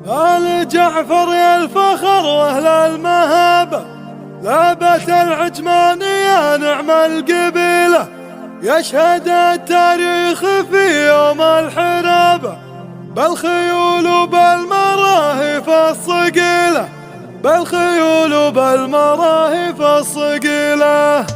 آل جعفر يا الفخر واهل المهابة، لابة العجمان يا نعم القبيلة، يشهد التاريخ في يوم الحرابة بالخيول وبالمراهف الصقيلة، بالخيول وبالمراهف الصقيلة.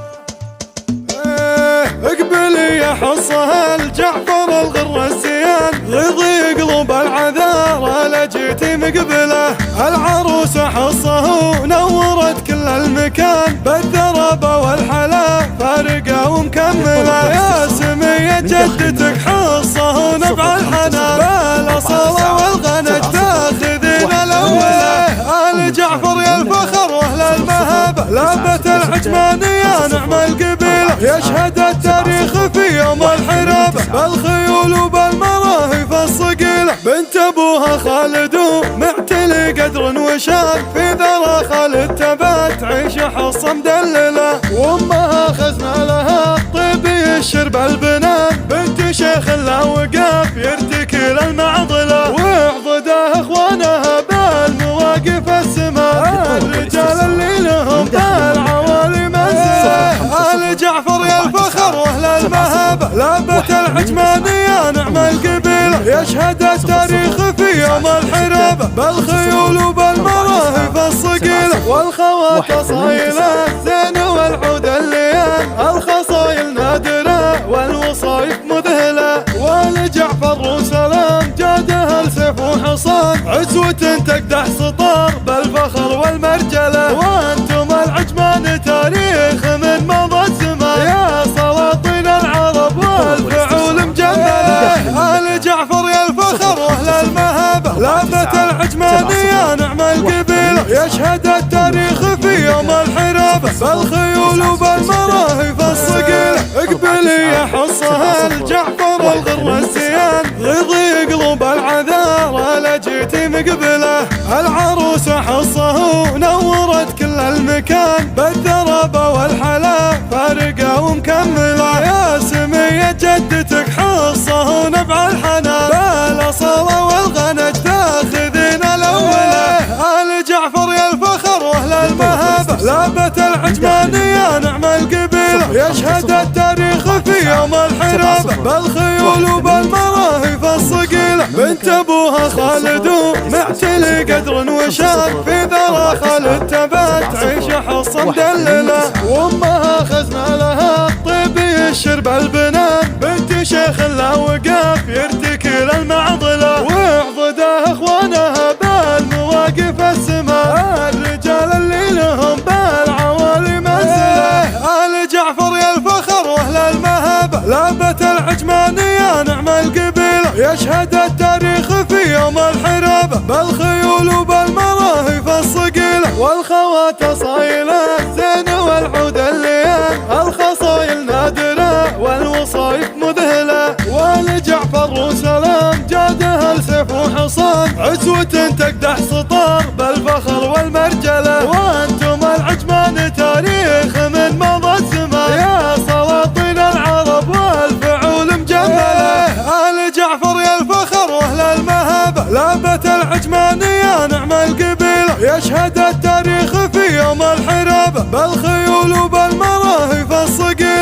اقبلي يا حصة الجعفر الغر الزيان، غضي قلوب العذارى لجيتي مقبله، العروس حصه ونورت كل المكان بالدرابة والحلا فارقة ومكملة، يا سمية جدتك حصه ونبع الحنا بالاصالة والغنج تاخذين الاولى. آل جعفر يا الفخر واهل المهابة، لابة العجمان يا نعم القبيلة، يشهد التاريخ في يوم الحرابة بالخيول وبالمراهف الصقيلة، بنت ابوها خالد ومعتلي قدر وشان، في ذرى خالد تبات تعيش حصة مدللة، وامها خزنة لها طيبي الشرب البنان، بنت شيخ لا وقف يرتكي المعضلة، وعضده اخوانها بالمواقف السماء، الرجال اللي لهم بالعوالي منزله. آل جعفر يا الفخر واهل المهابة، لابة العجمان يا نعم القبيلة، يشهد التاريخ في يوم الحرابة بالخيول وبالمراهف الصقيلة، والخوات اصايله زين والعود الليان، الخصايل نادرة والوصايف مذهلة، ولجعفر وسلام جاده السيف وحصان، عزوة تقدح سطار بالفخر والمرجلة، وانتم العجمان تاريخ من مضى الزمان، يا سلاطين العرب والفعول مجملة. آل جعفر يا الفخر واهل المهابة، لابة العجمان يا نعم القبيلة، يشهد التاريخ في يوم الحرابة بالخيول وبالمراهف الصقيلة. اقبلي يا حصة الجعفر الغر الزيان، غضي قلوب العذارى لجيتي مقبله، العروس حصه ونورت كل المكان بالدرابة والحلا فارقة ومكملة، يا سمية جدتك حصه ونبع الحنا بالاصالة والغنج تاخذين الاولى. آل جعفر يا الفخر واهل المهابة، لابة العجمان يا نعم القبيلة، يشهد التاريخ في يوم الحرابة بالخيول وبالمراهف الصقيلة، بنت ابوها خالد ومعتلي قدر وشان، في ذرى خالد تبات تعيش حصة مدللة، وامها خزنة لها طيبي الشرب البنان، بنت شيخ لا وقف يرتكي المعضلة، وعضده اخوانها بالمواقف السماء، الرجال اللي لهم بالعوالي منزله. آل جعفر يا الفخر واهل المهابة، لابة العجمان يا نعم القبيلة، يشهد التاريخ في يوم الحرابة بالخيول وبالمراهف الصقيلة، والخوات اصايله زين والعود الليان، الخصايل نادرة والوصايف مذهلة، ولجعفر وسلام جاده السيف وحصان، عزوة تقدح سطار بالفخر والمرجلة، وانتم العجمان تاريخ من مضى الزمان، يا سلاطين العرب والفعول مجملة. آل جعفر يا الفخر واهل المهابة، لابة العجمان يا نعم القبيلة، يشهد التاريخ في يوم الحرابة بالخيول وبالمراهف الصقيلة.